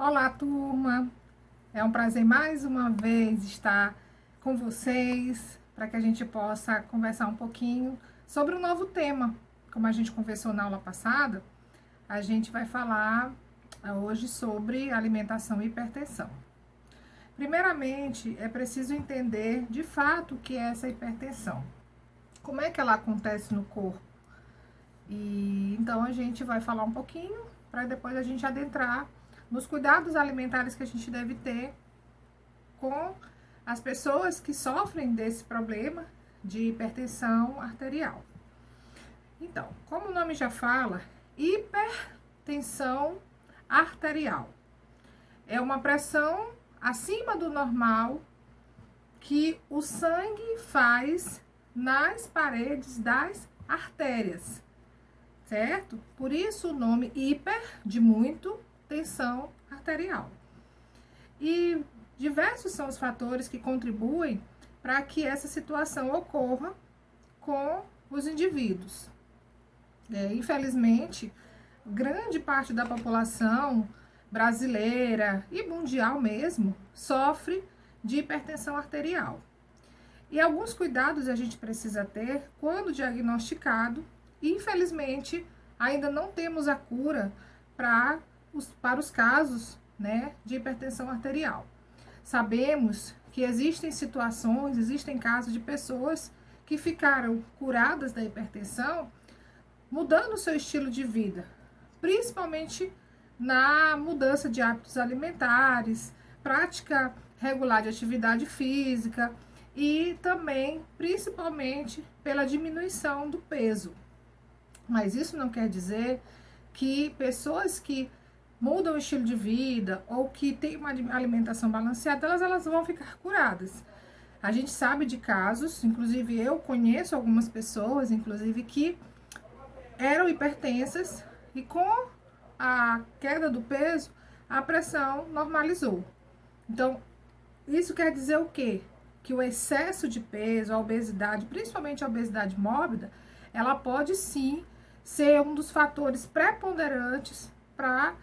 Olá, turma! É um prazer mais uma vez estar com vocês para que a gente possa conversar um pouquinho sobre um novo tema. Como a gente conversou na aula passada, a gente vai falar hoje sobre alimentação e hipertensão. Primeiramente, é preciso entender de fato o que é essa hipertensão. Como é que ela acontece no corpo? E então a gente vai falar um pouquinho para depois a gente adentrar nos cuidados alimentares que a gente deve ter com as pessoas que sofrem desse problema de hipertensão arterial. Então, como o nome já fala, hipertensão arterial é uma pressão acima do normal que o sangue faz nas paredes das artérias, certo? Por isso o nome hiper, de muito, tensão arterial. E diversos são os fatores que contribuem para que essa situação ocorra com os indivíduos. Infelizmente, grande parte da população brasileira e mundial mesmo sofre de hipertensão arterial. E alguns cuidados a gente precisa ter quando diagnosticado, e infelizmente ainda não temos a cura para os casos, né, de hipertensão arterial. Sabemos que existem situações, existem casos de pessoas que ficaram curadas da hipertensão mudando o seu estilo de vida, principalmente na mudança de hábitos alimentares, prática regular de atividade física e também, principalmente, pela diminuição do peso. Mas isso não quer dizer que pessoas que mudam o estilo de vida ou que têm uma alimentação balanceada, elas vão ficar curadas. A gente sabe de casos, inclusive eu conheço algumas pessoas, inclusive, que eram hipertensas e com a queda do peso, a pressão normalizou. Então, isso quer dizer o quê? Que o excesso de peso, a obesidade, principalmente a obesidade mórbida, ela pode sim ser um dos fatores preponderantes para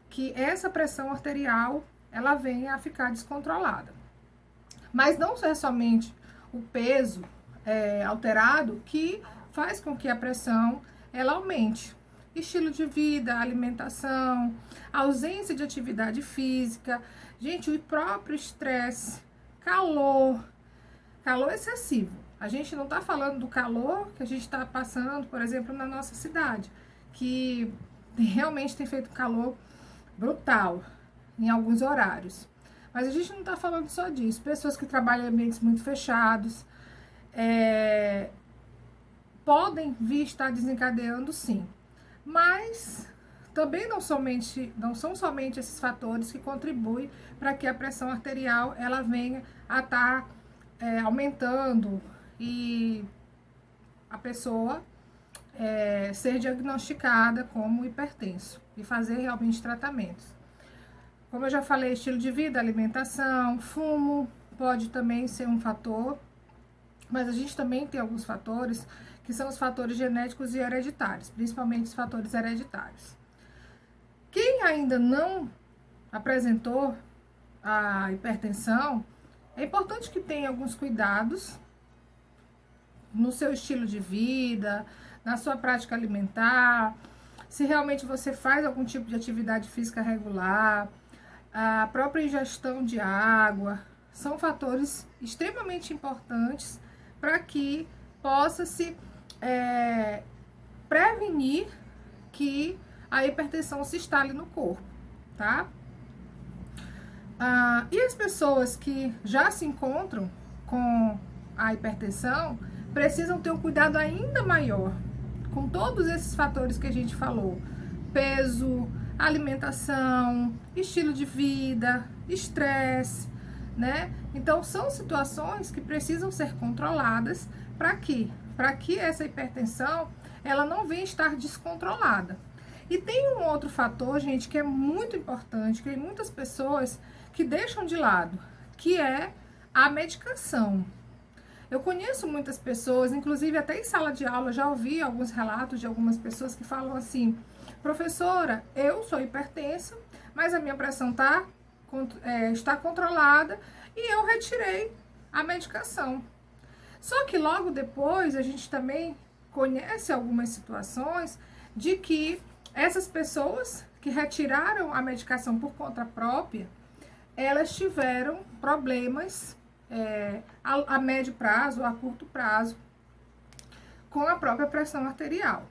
que essa pressão arterial ela venha a ficar descontrolada. Mas não é somente o peso alterado que faz com que a pressão ela aumente. Estilo de vida, alimentação, ausência de atividade física, gente, o próprio estresse, calor excessivo. A gente não está falando do calor que a gente está passando, por exemplo, na nossa cidade, que realmente tem feito calor brutal em alguns horários. Mas a gente não está falando só disso. Pessoas que trabalham em ambientes muito fechados podem vir estar desencadeando, sim. Mas também não são somente esses fatores que contribuem para que a pressão arterial ela venha a estar aumentando e a pessoa ser diagnosticada como hipertenso e fazer realmente tratamentos. Como eu já falei, estilo de vida, alimentação, fumo pode também ser um fator, mas a gente também tem alguns fatores que são os fatores genéticos e hereditários, principalmente os fatores hereditários. Quem ainda não apresentou a hipertensão, é importante que tenha alguns cuidados no seu estilo de vida, na sua prática alimentar, se realmente você faz algum tipo de atividade física regular, a própria ingestão de água, são fatores extremamente importantes para que possa se prevenir que a hipertensão se instale no corpo, tá? E as pessoas que já se encontram com a hipertensão precisam ter um cuidado ainda maior com todos esses fatores que a gente falou: peso, alimentação, estilo de vida, estresse, né? Então são situações que precisam ser controladas para que essa hipertensão ela não venha estar descontrolada. E tem um outro fator, gente, que é muito importante, que tem muitas pessoas que deixam de lado, que é a medicação. Eu conheço muitas pessoas, inclusive até em sala de aula, já ouvi alguns relatos de algumas pessoas que falam assim: professora, eu sou hipertensa, mas a minha pressão está controlada e eu retirei a medicação. Só que logo depois a gente também conhece algumas situações de que essas pessoas que retiraram a medicação por conta própria, elas tiveram problemas a médio prazo ou a curto prazo com a própria pressão arterial.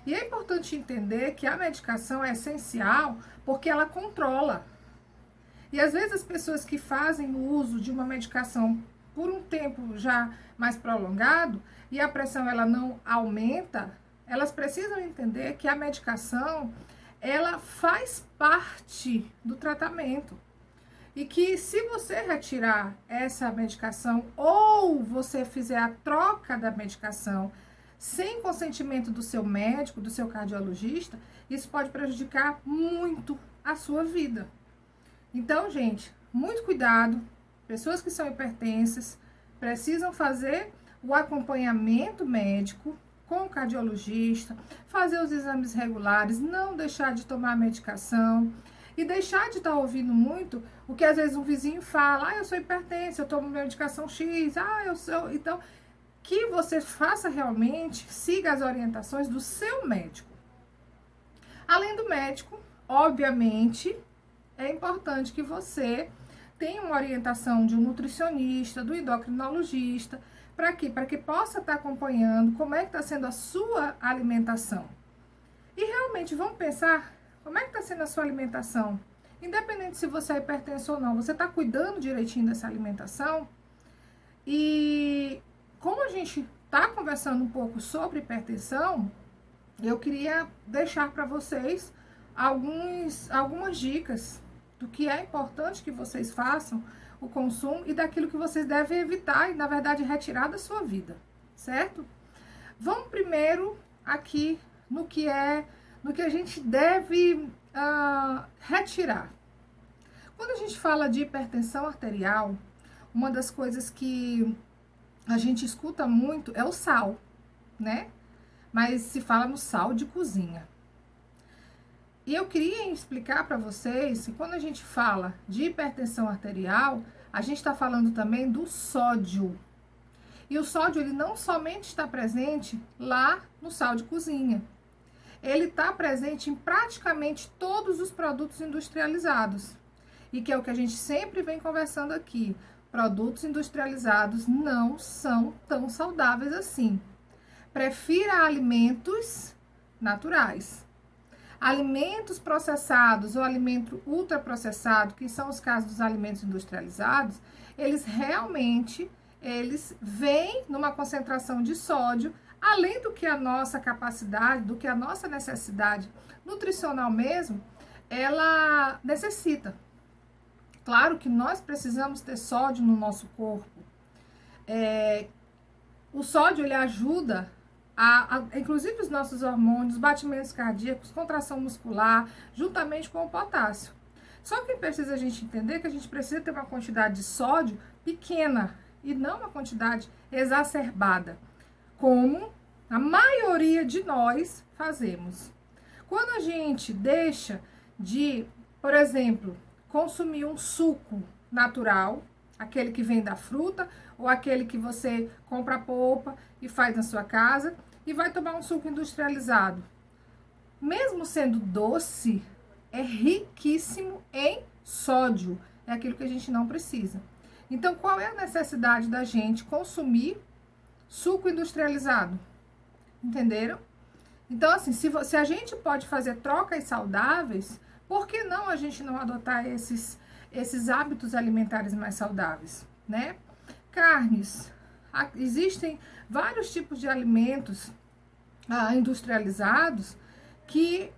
E é importante entender que a medicação é essencial porque ela controla. E às vezes as pessoas que fazem o uso de uma medicação por um tempo já mais prolongado e a pressão ela não aumenta, elas precisam entender que a medicação ela faz parte do tratamento. E que se você retirar essa medicação ou você fizer a troca da medicação sem consentimento do seu médico, do seu cardiologista, isso pode prejudicar muito a sua vida. Então, gente, muito cuidado. Pessoas que são hipertensas precisam fazer o acompanhamento médico com o cardiologista, fazer os exames regulares, não deixar de tomar a medicação e deixar de estar ouvindo muito o que às vezes um vizinho fala: eu sou hipertensa, eu tomo medicação X, eu sou... Então, que você faça realmente, siga as orientações do seu médico. Além do médico, obviamente, é importante que você tenha uma orientação de um nutricionista, do endocrinologista, para quê? Para que possa estar acompanhando como é que está sendo a sua alimentação. E realmente, vamos pensar, como é que está sendo a sua alimentação? Independente se você é hipertenso ou não, você está cuidando direitinho dessa alimentação? E como a gente está conversando um pouco sobre hipertensão, eu queria deixar para vocês algumas dicas do que é importante que vocês façam o consumo e daquilo que vocês devem evitar e, na verdade, retirar da sua vida, certo? Vamos primeiro aqui no que a gente deve retirar. Quando a gente fala de hipertensão arterial, uma das coisas que a gente escuta muito é o sal, né? Mas se fala no sal de cozinha. E eu queria explicar para vocês que quando a gente fala de hipertensão arterial, a gente está falando também do sódio. E o sódio, ele não somente está presente lá no sal de cozinha. Ele está presente em praticamente todos os produtos industrializados. E que é o que a gente sempre vem conversando aqui. Produtos industrializados não são tão saudáveis assim. Prefira alimentos naturais. Alimentos processados ou alimento ultraprocessado, que são os casos dos alimentos industrializados, eles vêm numa concentração de sódio, além do que a nossa capacidade, do que a nossa necessidade nutricional mesmo, ela necessita. Claro que nós precisamos ter sódio no nosso corpo. O sódio, ele ajuda inclusive os nossos hormônios, batimentos cardíacos, contração muscular, juntamente com o potássio. Só que precisa a gente entender que a gente precisa ter uma quantidade de sódio pequena e não uma quantidade exacerbada, como a maioria de nós fazemos. Quando a gente deixa de, por exemplo, consumir um suco natural, aquele que vem da fruta ou aquele que você compra a polpa e faz na sua casa e vai tomar um suco industrializado. Mesmo sendo doce, é riquíssimo em sódio. É aquilo que a gente não precisa. Então, qual é a necessidade da gente consumir suco industrializado? Entenderam? Então, assim, se a gente pode fazer trocas saudáveis, por que não a gente não adotar esses hábitos alimentares mais saudáveis, né? Carnes. Existem vários tipos de alimentos industrializados que,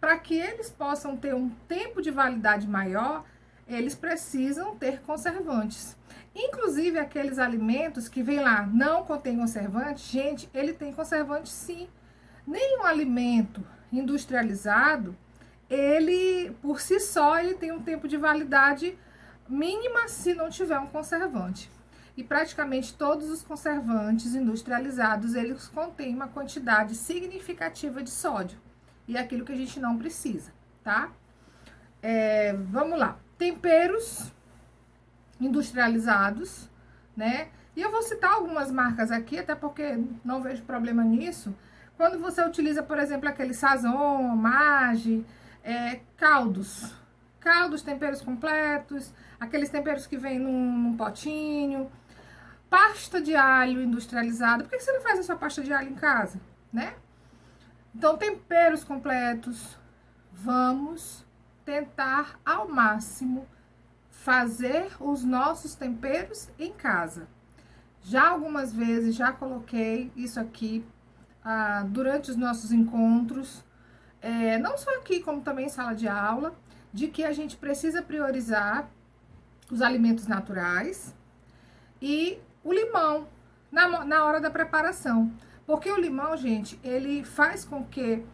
para que eles possam ter um tempo de validade maior, eles precisam ter conservantes. Inclusive, aqueles alimentos que vem lá, não contém conservante, gente, ele tem conservante sim. Nenhum alimento industrializado, ele, por si só, ele tem um tempo de validade mínima se não tiver um conservante. E praticamente todos os conservantes industrializados, eles contêm uma quantidade significativa de sódio. E é aquilo que a gente não precisa, tá? Vamos lá. Temperos industrializados, né? E eu vou citar algumas marcas aqui, até porque não vejo problema nisso. Quando você utiliza, por exemplo, aquele Sazon, Maggi, caldos, temperos completos, aqueles temperos que vêm num potinho, pasta de alho industrializada. Por que você não faz a sua pasta de alho em casa, né? Então, temperos completos, vamos tentar ao máximo fazer os nossos temperos em casa. Já algumas vezes já coloquei isso aqui durante os nossos encontros, não só aqui, como também em sala de aula, de que a gente precisa priorizar os alimentos naturais e o limão na hora da preparação. Porque o limão, gente, ele faz com que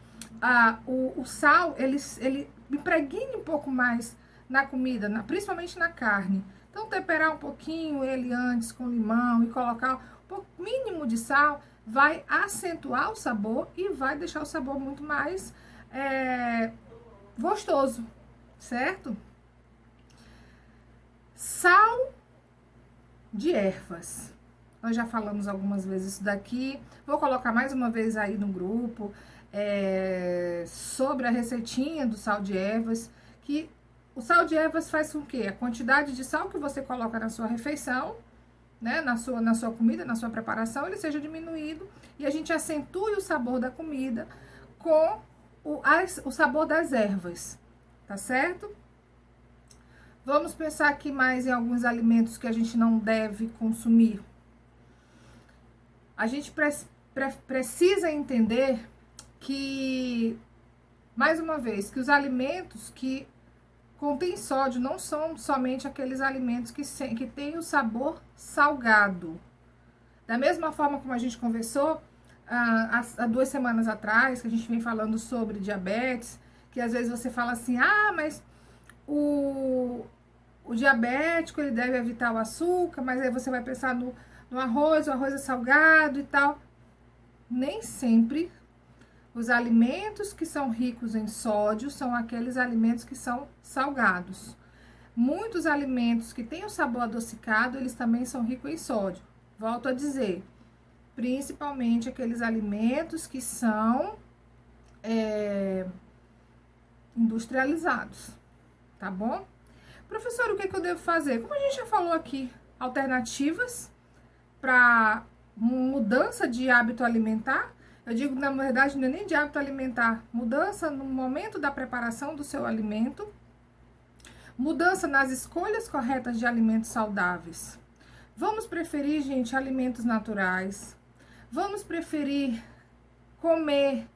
o sal, ele impregne um pouco mais na comida, principalmente na carne. Então, temperar um pouquinho ele antes com limão e colocar um mínimo de sal vai acentuar o sabor e vai deixar o sabor muito mais gostoso, certo? Sal de ervas. Nós já falamos algumas vezes isso daqui. Vou colocar mais uma vez aí no grupo sobre a receitinha do sal de ervas, que o sal de ervas faz com que a quantidade de sal que você coloca na sua refeição, né, na sua comida, na sua preparação, ele seja diminuído e a gente acentue o sabor da comida com o sabor das ervas, tá certo? Vamos pensar aqui mais em alguns alimentos que a gente não deve consumir. A gente precisa entender que, mais uma vez, que os alimentos que contêm sódio não são somente aqueles alimentos que têm o sabor salgado. Da mesma forma como a gente conversou há 2 semanas atrás, que a gente vem falando sobre diabetes, que às vezes você fala assim, mas o diabético ele deve evitar o açúcar, mas aí você vai pensar no arroz, o arroz é salgado e tal. Nem sempre os alimentos que são ricos em sódio são aqueles alimentos que são salgados. Muitos alimentos que têm o sabor adocicado, eles também são ricos em sódio. Volto a dizer, principalmente aqueles alimentos que são industrializados, tá bom? Professor, o que eu devo fazer? Como a gente já falou aqui, alternativas para mudança de hábito alimentar. Eu digo, na verdade, não é nem de hábito alimentar, mudança no momento da preparação do seu alimento, mudança nas escolhas corretas de alimentos saudáveis. Vamos preferir, gente, alimentos naturais. Vamos preferir comer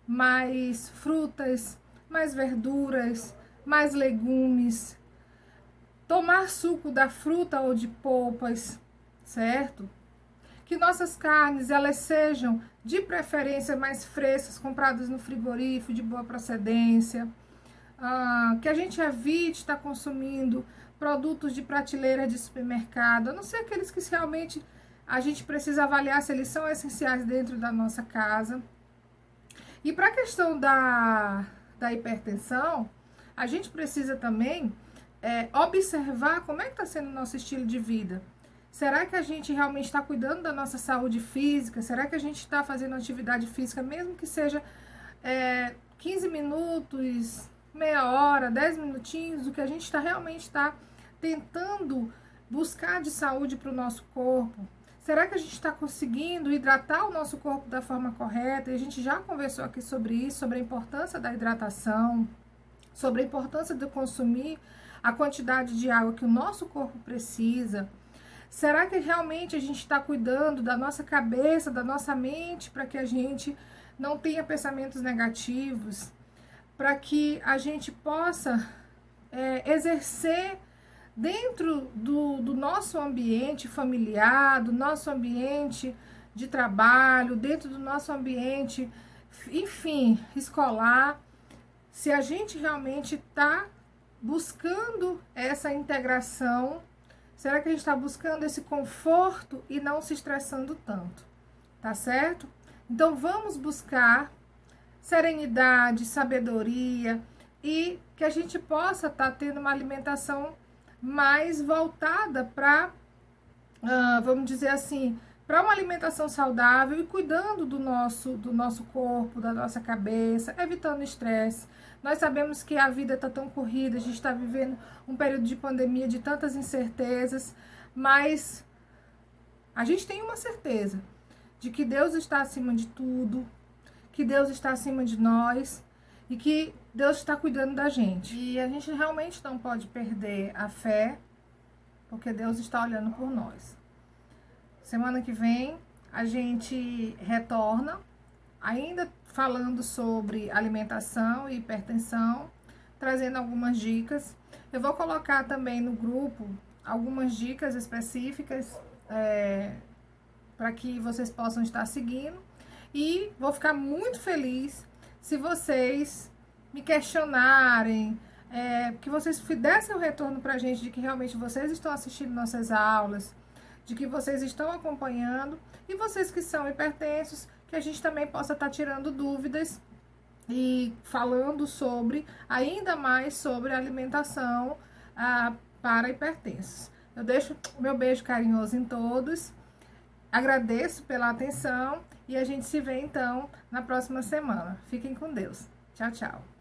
mais frutas, mais verduras, mais legumes, tomar suco da fruta ou de polpas, certo? Que nossas carnes, elas sejam, de preferência, mais frescas, compradas no frigorífico, de boa procedência. Que a gente evite estar consumindo produtos de prateleira de supermercado, a não ser aqueles que realmente a gente precisa avaliar se eles são essenciais dentro da nossa casa. E para a questão da hipertensão, a gente precisa também observar como é que está sendo o nosso estilo de vida. Será que a gente realmente está cuidando da nossa saúde física? Será que a gente está fazendo atividade física, mesmo que seja 15 minutos, meia hora, 10 minutinhos, o que a gente realmente está tentando buscar de saúde para o nosso corpo? Será que a gente está conseguindo hidratar o nosso corpo da forma correta? E a gente já conversou aqui sobre isso, sobre a importância da hidratação, sobre a importância de consumir a quantidade de água que o nosso corpo precisa. Será que realmente a gente está cuidando da nossa cabeça, da nossa mente, para que a gente não tenha pensamentos negativos, para que a gente possa exercer dentro do nosso ambiente familiar, do nosso ambiente de trabalho, dentro do nosso ambiente, enfim, escolar, se a gente realmente está buscando essa integração. Será que a gente está buscando esse conforto e não se estressando tanto? Tá certo? Então, vamos buscar serenidade, sabedoria, e que a gente possa estar tendo uma alimentação mais voltada para, vamos dizer assim, para uma alimentação saudável e cuidando do nosso corpo, da nossa cabeça, evitando estresse. Nós sabemos que a vida está tão corrida, a gente está vivendo um período de pandemia, de tantas incertezas, mas a gente tem uma certeza de que Deus está acima de tudo, que Deus está acima de nós e que Deus está cuidando da gente. E a gente realmente não pode perder a fé, porque Deus está olhando por nós. Semana que vem a gente retorna, ainda falando sobre alimentação e hipertensão, trazendo algumas dicas. Eu vou colocar também no grupo algumas dicas específicas para que vocês possam estar seguindo. E vou ficar muito feliz se vocês me questionarem, que vocês dessem o retorno para a gente de que realmente vocês estão assistindo nossas aulas, de que vocês estão acompanhando, e vocês que são hipertensos, que a gente também possa estar tirando dúvidas e falando ainda mais sobre alimentação para hipertensos. Eu deixo o meu beijo carinhoso em todos, agradeço pela atenção e a gente se vê então na próxima semana. Fiquem com Deus. Tchau, tchau.